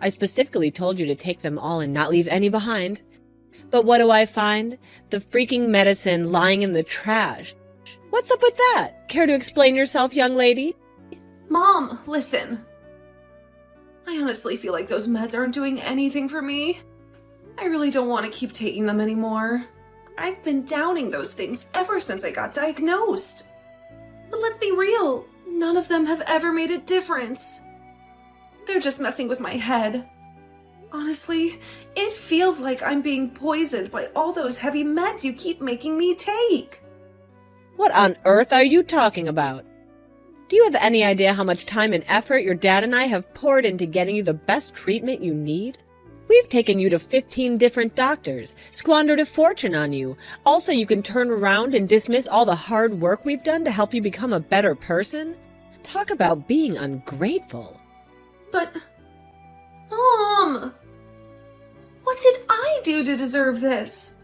I specifically told you to take them all and not leave any behind. But what do I find? The freaking medicine lying in the trash. What's up with that? Care to explain yourself, young lady? Mom, listen. I honestly feel like those meds aren't doing anything for me. I really don't want to keep taking them anymore. I've been downing those things ever since I got diagnosed. But let's be real, none of them have ever made a difference. They're just messing with my head. Honestly, it feels like I'm being poisoned by all those heavy meds you keep making me take. What on earth are you talking about? Do you have any idea how much time and effort your dad and I have poured into getting you the best treatment you need? We've taken you to 15 different doctors, squandered a fortune on you. Also, you can turn around and dismiss all the hard work we've done to help you become a better person? Talk about being ungrateful. But, Mom, what did I do to deserve this?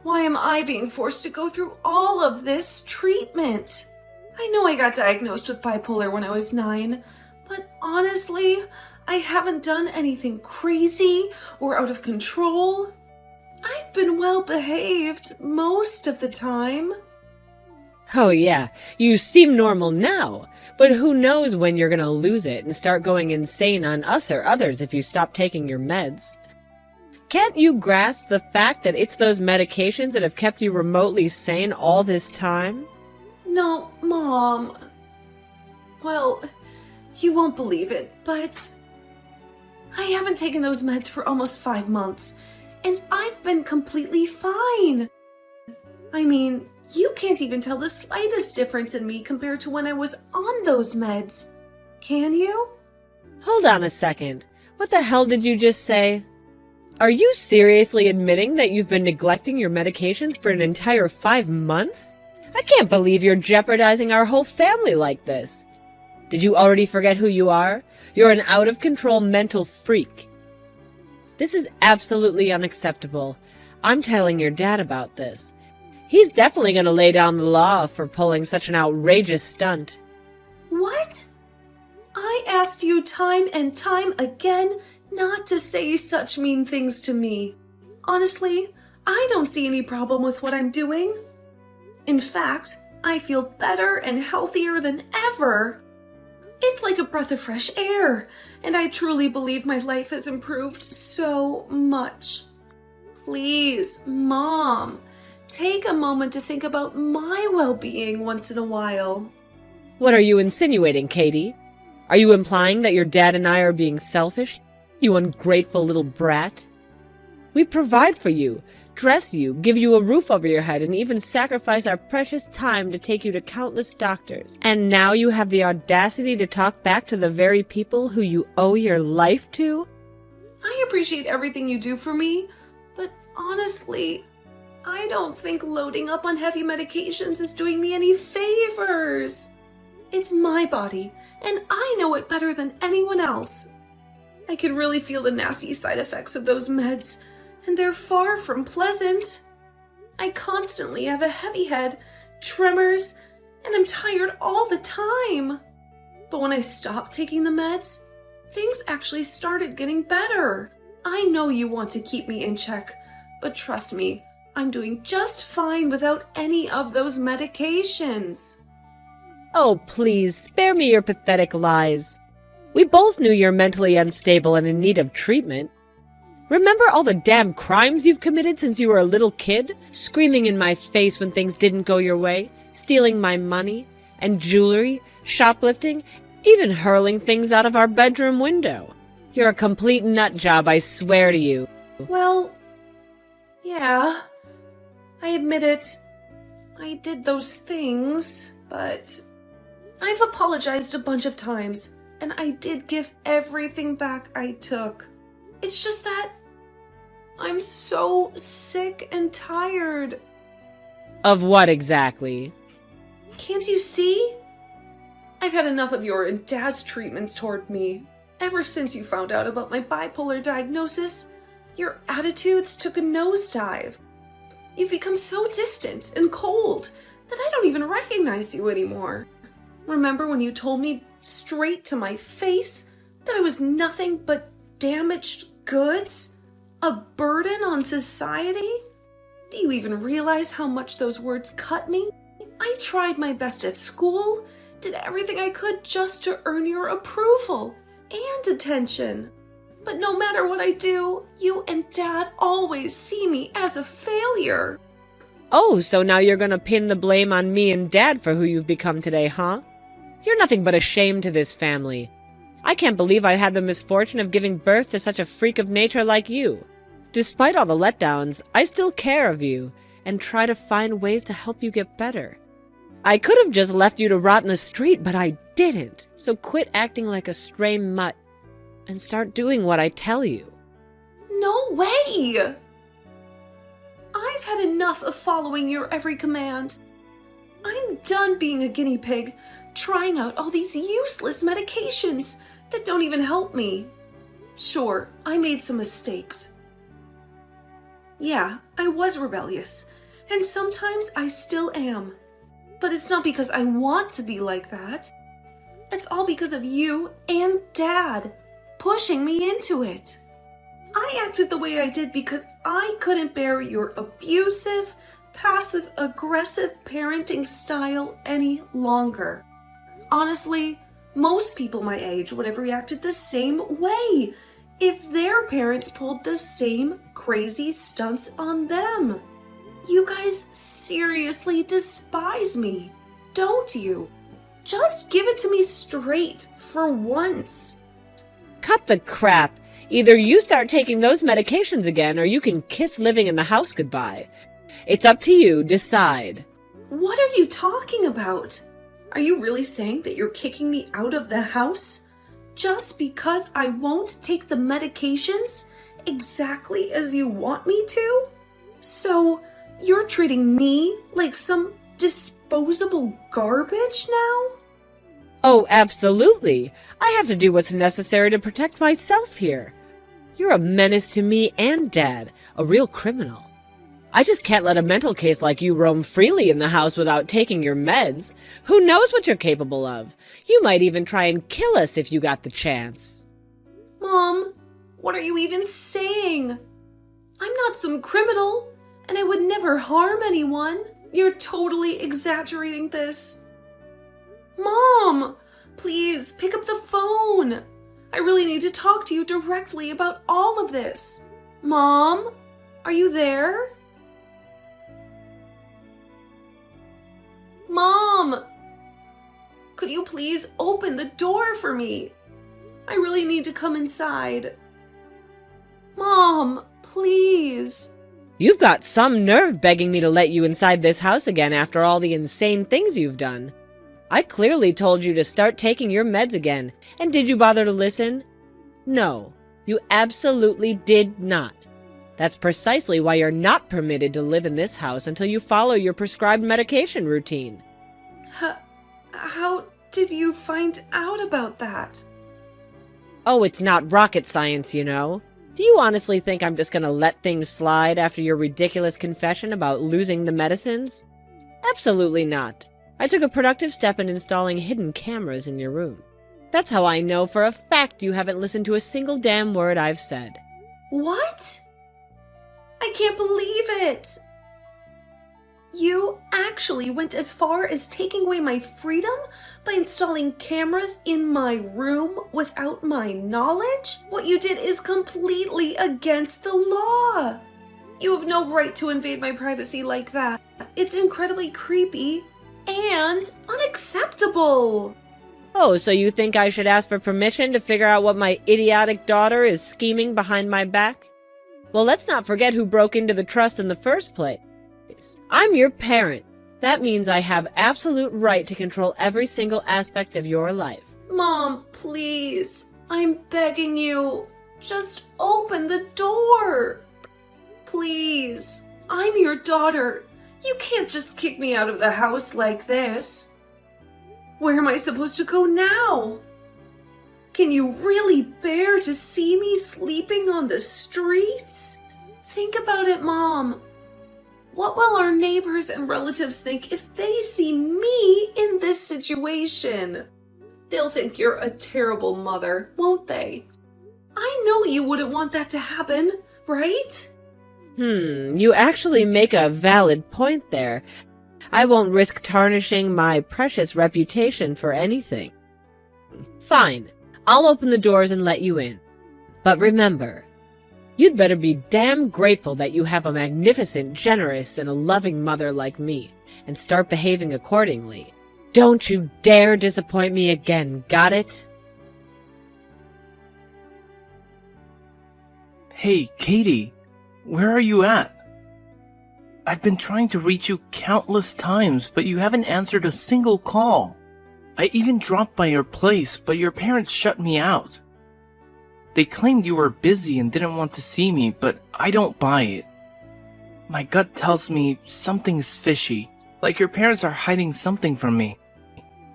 Why am I being forced to go through all of this treatment? I know I got diagnosed with bipolar when I was 9, but honestly, I haven't done anything crazy or out of control. I've been well behaved most of the time. Oh yeah, you seem normal now, but who knows when you're gonna lose it and start going insane on us or others if you stop taking your meds. Can't you grasp the fact that it's those medications that have kept you remotely sane all this time? No, Mom. Well, you won't believe it, but I haven't taken those meds for almost 5 months, and I've been completely fine. I mean, you can't even tell the slightest difference in me compared to when I was on those meds. Can you? Hold on a second. What the hell did you just say? Are you seriously admitting that you've been neglecting your medications for an entire 5 months? I can't believe you're jeopardizing our whole family like this. Did you already forget who you are? You're an out-of-control mental freak. This is absolutely unacceptable. I'm telling your dad about this. He's definitely going to lay down the law for pulling such an outrageous stunt. What? I asked you time and time again not to say such mean things to me. Honestly, I don't see any problem with what I'm doing. In fact, I feel better and healthier than ever. It's like a breath of fresh air, and I truly believe my life has improved so much. Please, Mom, take a moment to think about my well-being once in a while. What are you insinuating, Katie? Are you implying that your dad and I are being selfish? You ungrateful little brat. We provide for you, dress you, give you a roof over your head, and even sacrifice our precious time to take you to countless doctors. And now you have the audacity to talk back to the very people who you owe your life to? I appreciate everything you do for me, but honestly, I don't think loading up on heavy medications is doing me any favors. It's my body, and I know it better than anyone else. I can really feel the nasty side effects of those meds, and they're far from pleasant. I constantly have a heavy head, tremors, and I'm tired all the time. But when I stopped taking the meds, things actually started getting better. I know you want to keep me in check, but trust me, I'm doing just fine without any of those medications. Oh, please, spare me your pathetic lies. We both knew you're mentally unstable and in need of treatment. Remember all the damn crimes you've committed since you were a little kid? Screaming in my face when things didn't go your way, stealing my money and jewelry, shoplifting, even hurling things out of our bedroom window. You're a complete nut job, I swear to you. Well, yeah, I admit it. I did those things, but I've apologized a bunch of times, and I did give everything back I took. It's just that I'm so sick and tired. Of what exactly? Can't you see? I've had enough of your and Dad's treatments toward me. Ever since you found out about my bipolar diagnosis, your attitudes took a nosedive. You've become so distant and cold that I don't even recognize you anymore. Remember when you told me straight to my face that I was nothing but damaged goods? A burden on society? Do you even realize how much those words cut me? I tried my best at school, did everything I could just to earn your approval and attention. But no matter what I do, you and Dad always see me as a failure. Oh, so now you're gonna pin the blame on me and Dad for who you've become today, huh? You're nothing but a shame to this family. I can't believe I had the misfortune of giving birth to such a freak of nature like you. Despite all the letdowns, I still care of you and try to find ways to help you get better. I could have just left you to rot in the street, but I didn't. So quit acting like a stray mutt and start doing what I tell you. No way! I've had enough of following your every command. I'm done being a guinea pig, trying out all these useless medications that don't even help me. Sure, I made some mistakes. Yeah, I was rebellious, and sometimes I still am. But it's not because I want to be like that. It's all because of you and Dad pushing me into it. I acted the way I did because I couldn't bear your abusive, passive-aggressive parenting style any longer. Honestly, most people my age would have reacted the same way if their parents pulled the same crazy stunts on them. You guys seriously despise me, don't you? Just give it to me straight for once. Cut the crap. Either you start taking those medications again, or you can kiss living in the house goodbye. It's up to you. Decide. What are you talking about? Are you really saying that you're kicking me out of the house just because I won't take the medications exactly as you want me to? So, you're treating me like some disposable garbage now? Oh, absolutely. I have to do what's necessary to protect myself here. You're a menace to me and Dad, a real criminal. I just can't let a mental case like you roam freely in the house without taking your meds. Who knows what you're capable of? You might even try and kill us if you got the chance. Mom, what are you even saying? I'm not some criminal, and I would never harm anyone. You're totally exaggerating this. Mom, please pick up the phone. I really need to talk to you directly about all of this. Mom, are you there? Mom, could you please open the door for me? I really need to come inside. Mom, please. You've got some nerve begging me to let you inside this house again after all the insane things you've done. I clearly told you to start taking your meds again, and did you bother to listen? No, you absolutely did not. That's precisely why you're not permitted to live in this house until you follow your prescribed medication routine. How did you find out about that? Oh, it's not rocket science, you know. Do you honestly think I'm just gonna let things slide after your ridiculous confession about losing the medicines? Absolutely not. I took a productive step in installing hidden cameras in your room. That's how I know for a fact you haven't listened to a single damn word I've said. What? I can't believe it! You actually went as far as taking away my freedom by installing cameras in my room without my knowledge? What you did is completely against the law. You have no right to invade my privacy like that. It's incredibly creepy and unacceptable. Oh, so you think I should ask for permission to figure out what my idiotic daughter is scheming behind my back? Well, let's not forget who broke into the trust in the first place. I'm your parent. That means I have absolute right to control every single aspect of your life. Mom, please. I'm begging you. Just open the door. Please. I'm your daughter. You can't just kick me out of the house like this. Where am I supposed to go now? Can you really bear to see me sleeping on the streets? Think about it, Mom. What will our neighbors and relatives think if they see me in this situation? They'll think you're a terrible mother, won't they? I know you wouldn't want that to happen, right? You actually make a valid point there. I won't risk tarnishing my precious reputation for anything. Fine, I'll open the doors and let you in. But remember, you'd better be damn grateful that you have a magnificent, generous, and a loving mother like me, and start behaving accordingly. Don't you dare disappoint me again, got it? Hey, Katie, where are you at? I've been trying to reach you countless times, but you haven't answered a single call. I even dropped by your place, but your parents shut me out. They claimed you were busy and didn't want to see me, but I don't buy it. My gut tells me something's fishy, like your parents are hiding something from me.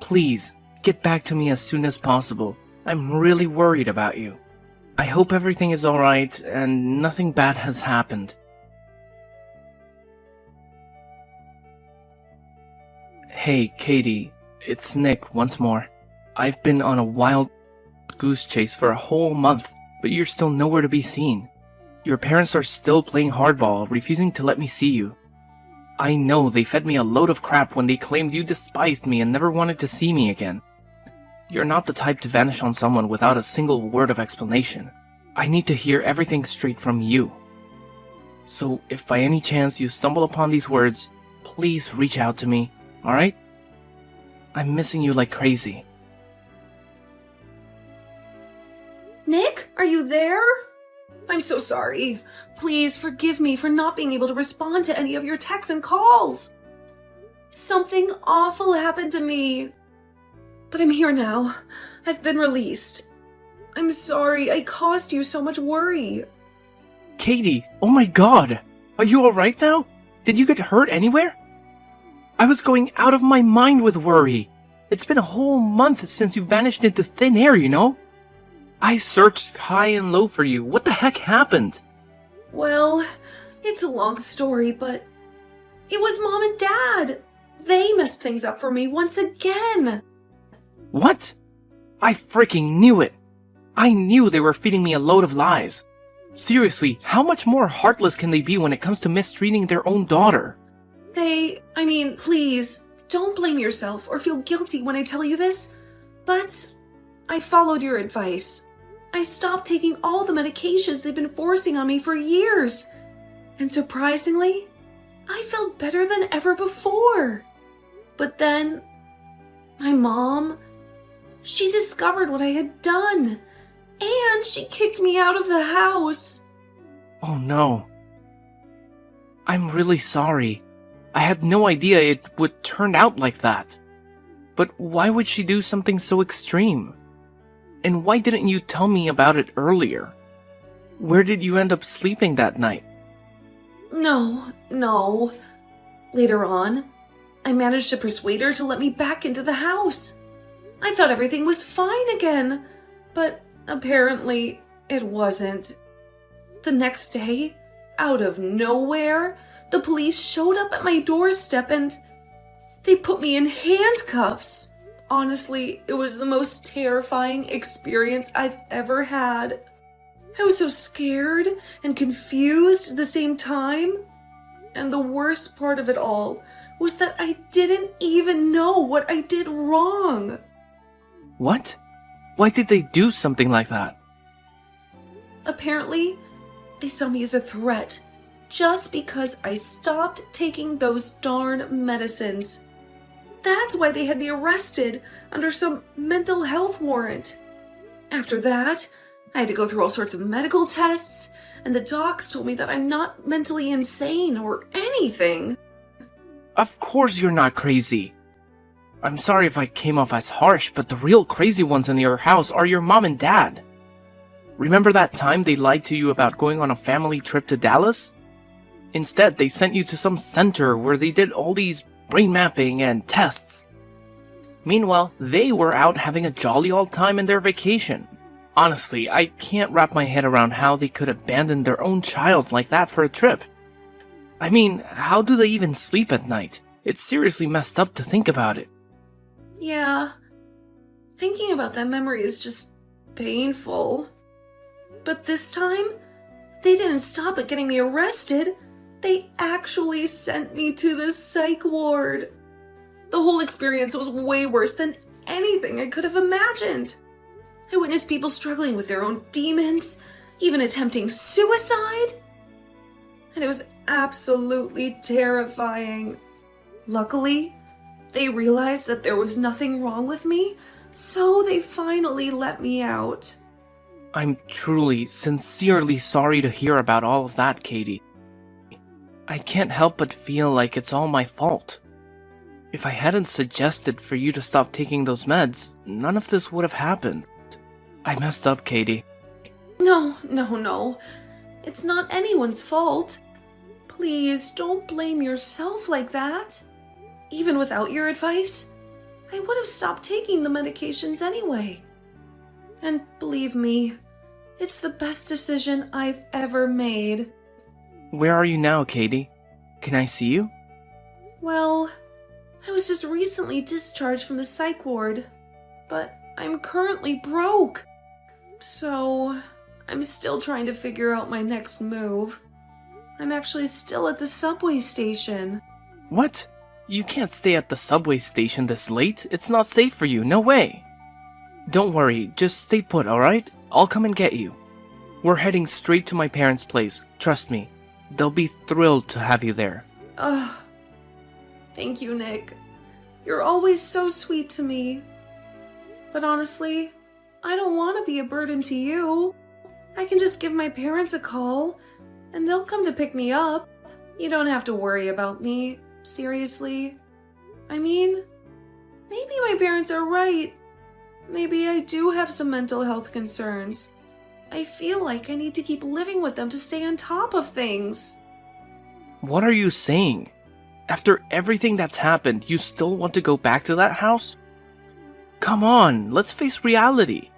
Please, get back to me as soon as possible. I'm really worried about you. I hope everything is alright and nothing bad has happened. Hey, Katie, it's Nick once more. I've been on a wild goose chase for a whole month, but you're still nowhere to be seen. Your parents are still playing hardball, refusing to let me see you. I know they fed me a load of crap when they claimed you despised me and never wanted to see me again. You're not the type to vanish on someone without a single word of explanation. I need to hear everything straight from you. So if by any chance you stumble upon these words, please reach out to me, alright? I'm missing you like crazy. Nick, are you there? I'm so sorry. Please forgive me for not being able to respond to any of your texts and calls. Something awful happened to me. But I'm here now. I've been released. I'm sorry I caused you so much worry. Katie, oh my god! Are you alright now? Did you get hurt anywhere? I was going out of my mind with worry. It's been a whole month since you vanished into thin air, you know? I searched high and low for you. What the heck happened? Well, it's a long story, but it was Mom and Dad. They messed things up for me once again. What? I freaking knew it. I knew they were feeding me a load of lies. Seriously, how much more heartless can they be when it comes to mistreating their own daughter? Please, don't blame yourself or feel guilty when I tell you this, but I followed your advice. I stopped taking all the medications they've been forcing on me for years. And surprisingly, I felt better than ever before. But then, my mom, she discovered what I had done, and she kicked me out of the house. Oh no. I'm really sorry. I had no idea it would turn out like that. But why would she do something so extreme? And why didn't you tell me about it earlier? Where did you end up sleeping that night? No. Later on, I managed to persuade her to let me back into the house. I thought everything was fine again, but apparently it wasn't. The next day, out of nowhere, the police showed up at my doorstep and they put me in handcuffs. Honestly, it was the most terrifying experience I've ever had. I was so scared and confused at the same time. And the worst part of it all was that I didn't even know what I did wrong. What? Why did they do something like that? Apparently, they saw me as a threat just because I stopped taking those darn medicines. That's why they had me arrested under some mental health warrant. After that, I had to go through all sorts of medical tests, and the docs told me that I'm not mentally insane or anything. Of course you're not crazy. I'm sorry if I came off as harsh, but the real crazy ones in your house are your mom and dad. Remember that time they lied to you about going on a family trip to Dallas? Instead, they sent you to some center where they did all these brain mapping and tests. Meanwhile, they were out having a jolly old time in their vacation. Honestly, I can't wrap my head around how they could abandon their own child like that for a trip. I mean, how do they even sleep at night? It's seriously messed up to think about it. Yeah, thinking about that memory is just painful. But this time, they didn't stop at getting me arrested. They actually sent me to the psych ward. The whole experience was way worse than anything I could have imagined. I witnessed people struggling with their own demons, even attempting suicide. And it was absolutely terrifying. Luckily, they realized that there was nothing wrong with me, so they finally let me out. I'm truly, sincerely sorry to hear about all of that, Katie. I can't help but feel like it's all my fault. If I hadn't suggested for you to stop taking those meds, none of this would have happened. I messed up, Katie. No. It's not anyone's fault. Please, don't blame yourself like that. Even without your advice, I would have stopped taking the medications anyway. And believe me, it's the best decision I've ever made. Where are you now, Katie? Can I see you? Well, I was just recently discharged from the psych ward, but I'm currently broke. So, I'm still trying to figure out my next move. I'm actually still at the subway station. What? You can't stay at the subway station this late. It's not safe for you. No way. Don't worry. Just stay put, alright? I'll come and get you. We're heading straight to my parents' place. Trust me. They'll be thrilled to have you there. Ugh. Thank you, Nick. You're always so sweet to me. But honestly, I don't want to be a burden to you. I can just give my parents a call, and they'll come to pick me up. You don't have to worry about me. Seriously. I mean, maybe my parents are right. Maybe I do have some mental health concerns. I feel like I need to keep living with them to stay on top of things. What are you saying? After everything that's happened, you still want to go back to that house? Come on, let's face reality.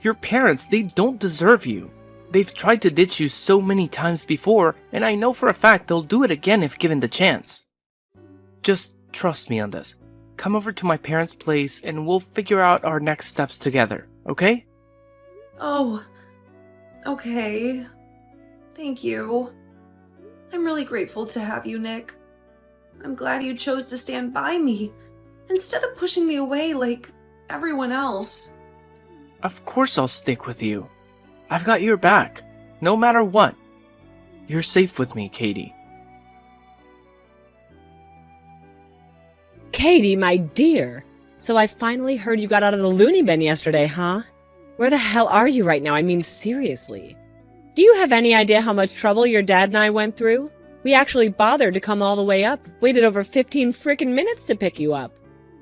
Your parents, they don't deserve you. They've tried to ditch you so many times before, and I know for a fact they'll do it again if given the chance. Just trust me on this. Come over to my parents' place and we'll figure out our next steps together, okay? Oh, okay. Thank you. I'm really grateful to have you, Nick. I'm glad you chose to stand by me, instead of pushing me away like everyone else. Of course I'll stick with you. I've got your back, no matter what. You're safe with me, Katie. Katie, my dear. So I finally heard you got out of the loony bin yesterday, huh? Where the hell are you right now? I mean, seriously. Do you have any idea how much trouble your dad and I went through? We actually bothered to come all the way up, waited over 15 frickin' minutes to pick you up.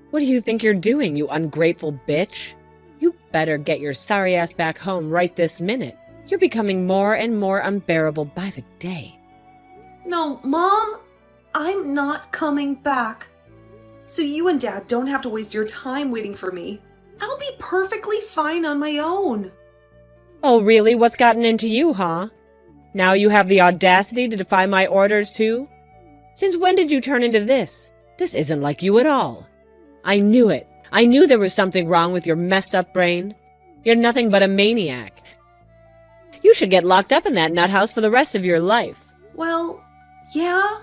What do you think you're doing, you ungrateful bitch? You better get your sorry ass back home right this minute. You're becoming more and more unbearable by the day. No, Mom, I'm not coming back. So you and Dad don't have to waste your time waiting for me. I'll be perfectly fine on my own. Oh, really? What's gotten into you, huh? Now you have the audacity to defy my orders, too? Since when did you turn into this? This isn't like you at all. I knew it. I knew there was something wrong with your messed up brain. You're nothing but a maniac. You should get locked up in that nut house for the rest of your life. Well, yeah.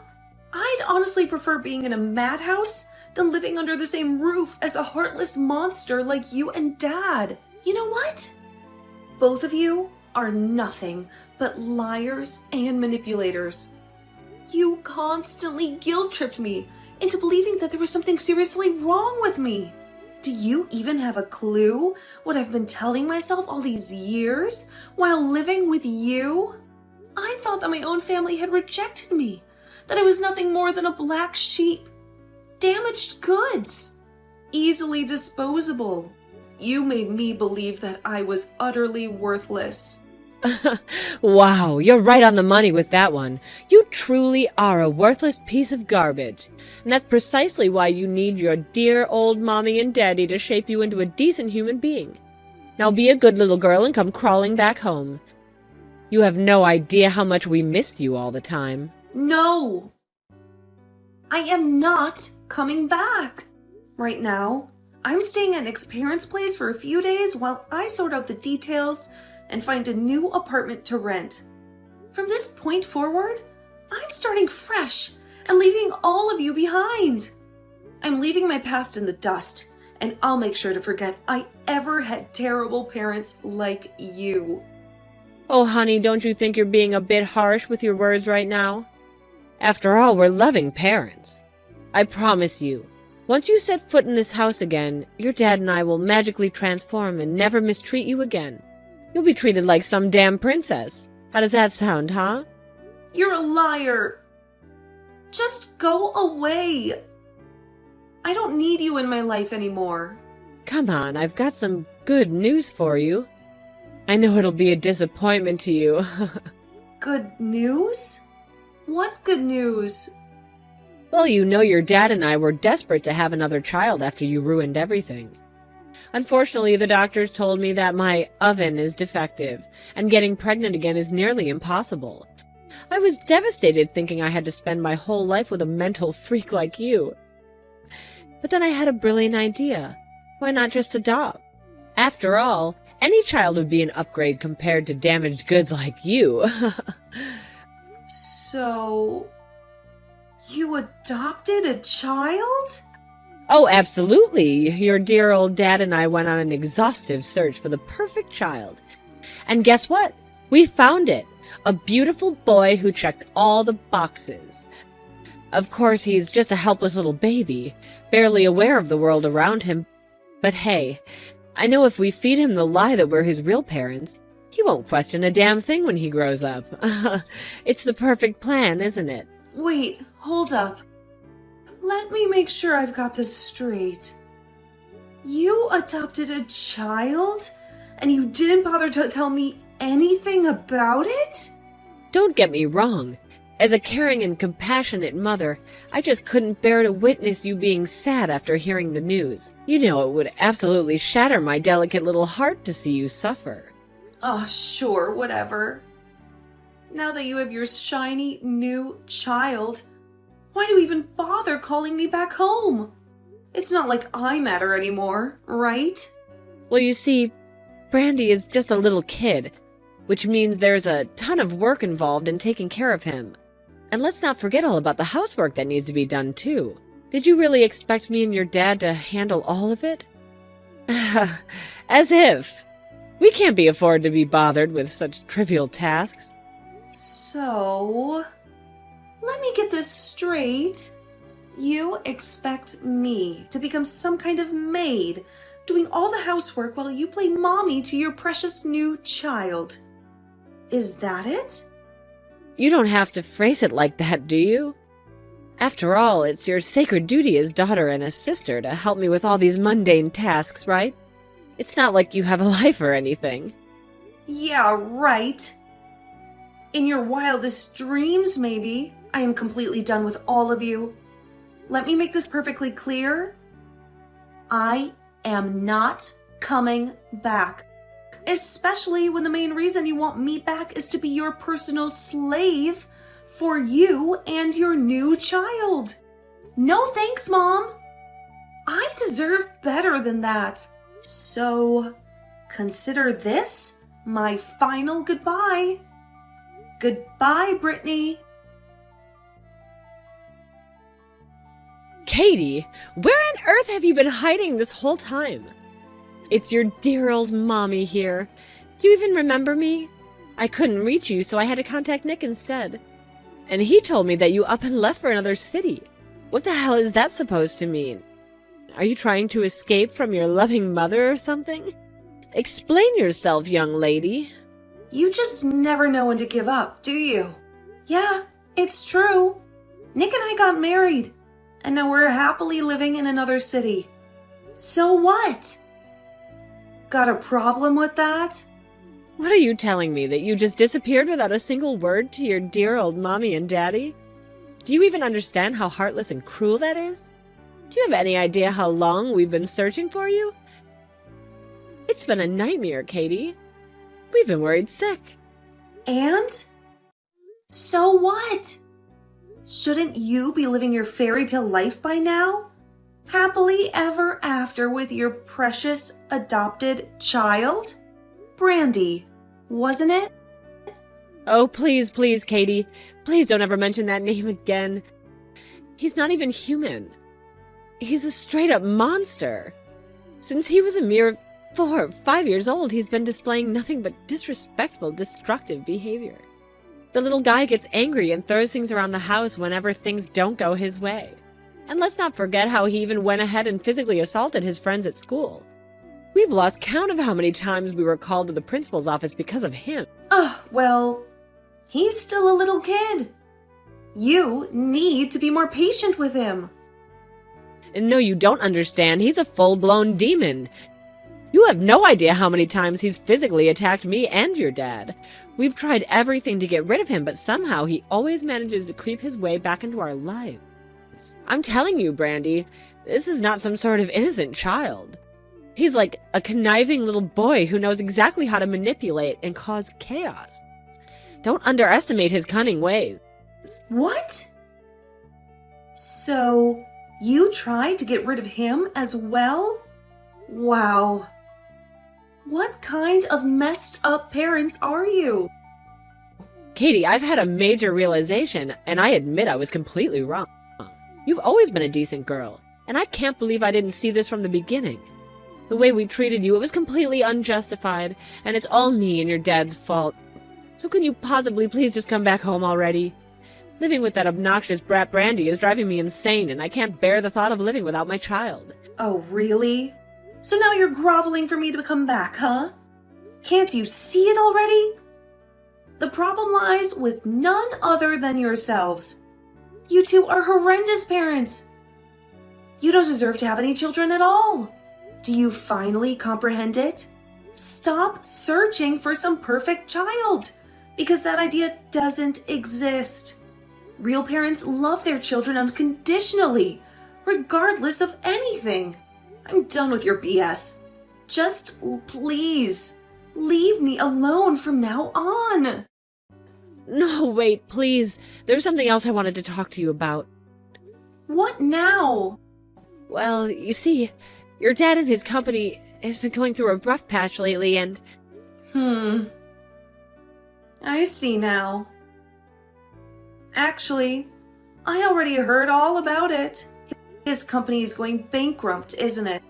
I'd honestly prefer being in a madhouse than living under the same roof as a heartless monster like you and Dad. You know what? Both of you are nothing but liars and manipulators. You constantly guilt-tripped me into believing that there was something seriously wrong with me. Do you even have a clue what I've been telling myself all these years while living with you? I thought that my own family had rejected me, that I was nothing more than a black sheep. Damaged goods. Easily disposable. You made me believe that I was utterly worthless. Wow, you're right on the money with that one. You truly are a worthless piece of garbage. And that's precisely why you need your dear old mommy and daddy to shape you into a decent human being. Now be a good little girl and come crawling back home. You have no idea how much we missed you all the time. No! I am not coming back. Right now, I'm staying at Nick's parents' place for a few days while I sort out the details and find a new apartment to rent. From this point forward, I'm starting fresh and leaving all of you behind. I'm leaving my past in the dust, and I'll make sure to forget I ever had terrible parents like you. Oh, honey, don't you think you're being a bit harsh with your words right now? After all, we're loving parents. I promise you, once you set foot in this house again, your dad and I will magically transform and never mistreat you again. You'll be treated like some damn princess. How does that sound, huh? You're a liar. Just go away. I don't need you in my life anymore. Come on, I've got some good news for you. I know it'll be a disappointment to you. Good news? What good news? Well, you know your dad and I were desperate to have another child after you ruined everything. Unfortunately, the doctors told me that my oven is defective, and getting pregnant again is nearly impossible. I was devastated thinking I had to spend my whole life with a mental freak like you. But then I had a brilliant idea. Why not just adopt? After all, any child would be an upgrade compared to damaged goods like you. So, you adopted a child? Oh, absolutely. Your dear old dad and I went on an exhaustive search for the perfect child. And guess what? We found it. A beautiful boy who checked all the boxes. Of course, he's just a helpless little baby, barely aware of the world around him. But hey, I know if we feed him the lie that we're his real parents, he won't question a damn thing when he grows up. It's the perfect plan, isn't it? Wait, hold up. Let me make sure I've got this straight. You adopted a child, and you didn't bother to tell me anything about it? Don't get me wrong. As a caring and compassionate mother, I just couldn't bear to witness you being sad after hearing the news. You know it would absolutely shatter my delicate little heart to see you suffer. Oh, sure, whatever. Now that you have your shiny new child, why do you even bother calling me back home? It's not like I matter anymore, right? Well, you see, Brandy is just a little kid, which means there's a ton of work involved in taking care of him. And let's not forget all about the housework that needs to be done, too. Did you really expect me and your dad to handle all of it? As if. We can't be afforded to be bothered with such trivial tasks. So, let me get this straight. You expect me to become some kind of maid, doing all the housework while you play mommy to your precious new child. Is that it? You don't have to phrase it like that, do you? After all, it's your sacred duty as daughter and as sister to help me with all these mundane tasks, right? It's not like you have a life or anything. Yeah, right. In your wildest dreams, maybe. I am completely done with all of you. Let me make this perfectly clear. I am not coming back. Especially when the main reason you want me back is to be your personal slave for you and your new child. No thanks, Mom. I deserve better than that. So, consider this my final goodbye. Goodbye, Brittany. Katie, where on earth have you been hiding this whole time? It's your dear old mommy here. Do you even remember me? I couldn't reach you, so I had to contact Nick instead. And he told me that you up and left for another city. What the hell is that supposed to mean? Are you trying to escape from your loving mother or something? Explain yourself, young lady. You just never know when to give up, do you? Yeah, it's true. Nick and I got married, and now we're happily living in another city. So what? Got a problem with that? What are you telling me, that you just disappeared without a single word to your dear old mommy and daddy? Do you even understand how heartless and cruel that is? Do you have any idea how long we've been searching for you? It's been a nightmare, Katie. We've been worried sick. And? So what? Shouldn't you be living your fairy tale life by now? Happily ever after with your precious adopted child? Brandy, wasn't it? Oh, please, please, Katie. Please don't ever mention that name again. He's not even human. He's a straight-up monster. Since he was a mere 4 or 5 years old, he's been displaying nothing but disrespectful, destructive behavior. The little guy gets angry and throws things around the house whenever things don't go his way. And let's not forget how he even went ahead and physically assaulted his friends at school. We've lost count of how many times we were called to the principal's office because of him. Well, he's still a little kid. You need to be more patient with him. And no, you don't understand. He's a full-blown demon. You have no idea how many times he's physically attacked me and your dad. We've tried everything to get rid of him, but somehow he always manages to creep his way back into our lives. I'm telling you, Brandy, this is not some sort of innocent child. He's like a conniving little boy who knows exactly how to manipulate and cause chaos. Don't underestimate his cunning ways. What? So, you tried to get rid of him as well? Wow. What kind of messed up parents are you? Katie, I've had a major realization, and I admit I was completely wrong. You've always been a decent girl, and I can't believe I didn't see this from the beginning. The way we treated you, it was completely unjustified, and it's all me and your dad's fault. So can you possibly please just come back home already? Living with that obnoxious brat Brandy is driving me insane, and I can't bear the thought of living without my child. Oh, really? So now you're groveling for me to come back, huh? Can't you see it already? The problem lies with none other than yourselves. You two are horrendous parents. You don't deserve to have any children at all. Do you finally comprehend it? Stop searching for some perfect child, because that idea doesn't exist. Real parents love their children unconditionally, regardless of anything. I'm done with your BS. Just please, leave me alone from now on. No, wait, please. There's something else I wanted to talk to you about. What now? Well, you see, your dad and his company has been going through a rough patch lately, and... I see now. Actually, I already heard all about it. His company is going bankrupt, isn't it?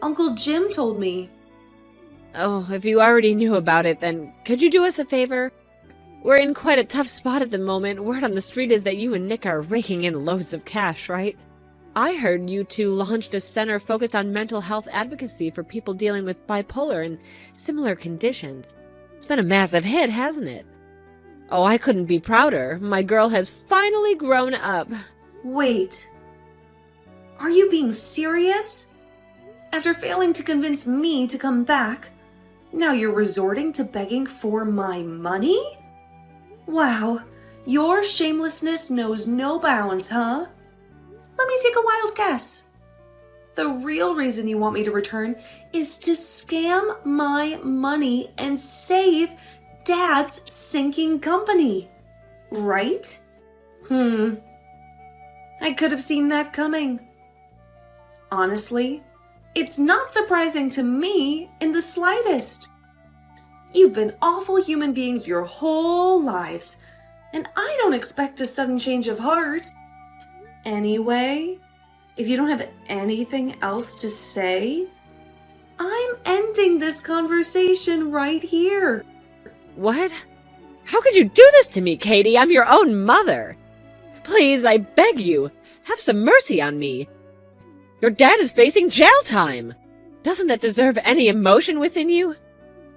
Uncle Jim told me. Oh, if you already knew about it, then could you do us a favor? We're in quite a tough spot at the moment. Word on the street is that you and Nick are raking in loads of cash, right? I heard you two launched a center focused on mental health advocacy for people dealing with bipolar and similar conditions. It's been a massive hit, hasn't it? Oh, I couldn't be prouder. My girl has finally grown up. Wait. Are you being serious? After failing to convince me to come back, now you're resorting to begging for my money? Wow, your shamelessness knows no bounds, huh? Let me take a wild guess. The real reason you want me to return is to scam my money and save Dad's sinking company, right? I could have seen that coming. Honestly, it's not surprising to me in the slightest. You've been awful human beings your whole lives, and I don't expect a sudden change of heart. Anyway, if you don't have anything else to say, I'm ending this conversation right here. What? How could you do this to me, Katie? I'm your own mother. Please, I beg you, have some mercy on me. Your dad is facing jail time. Doesn't that deserve any emotion within you?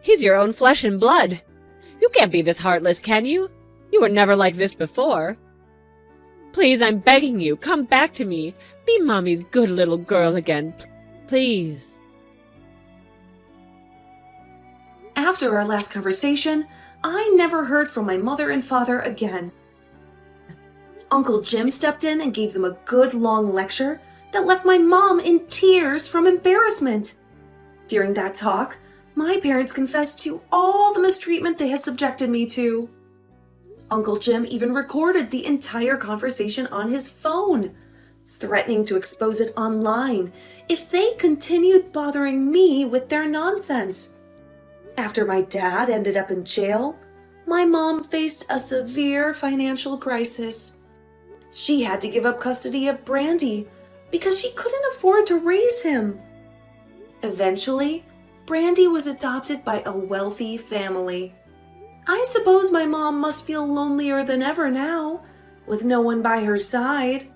He's your own flesh and blood. You can't be this heartless, can you? You were never like this before. Please, I'm begging you, come back to me. Be Mommy's good little girl again, please. After our last conversation, I never heard from my mother and father again. Uncle Jim stepped in and gave them a good long lecture that left my mom in tears from embarrassment. During that talk, my parents confessed to all the mistreatment they had subjected me to. Uncle Jim even recorded the entire conversation on his phone, threatening to expose it online if they continued bothering me with their nonsense. After my dad ended up in jail, my mom faced a severe financial crisis. She had to give up custody of Brandy because she couldn't afford to raise him. Eventually, Brandy was adopted by a wealthy family. I suppose my mom must feel lonelier than ever now, with no one by her side.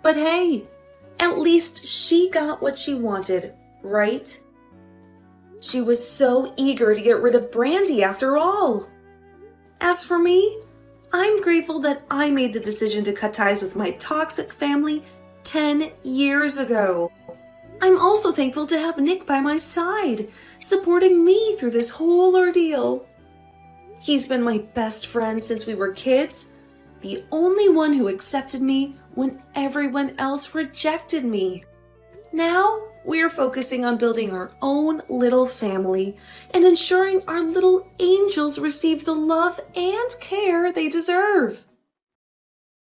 But hey, at least she got what she wanted, right? She was so eager to get rid of Brandy after all. As for me, I'm grateful that I made the decision to cut ties with my toxic family 10 years ago. I'm also thankful to have Nick by my side, supporting me through this whole ordeal. He's been my best friend since we were kids, the only one who accepted me when everyone else rejected me. Now, we're focusing on building our own little family and ensuring our little angels receive the love and care they deserve.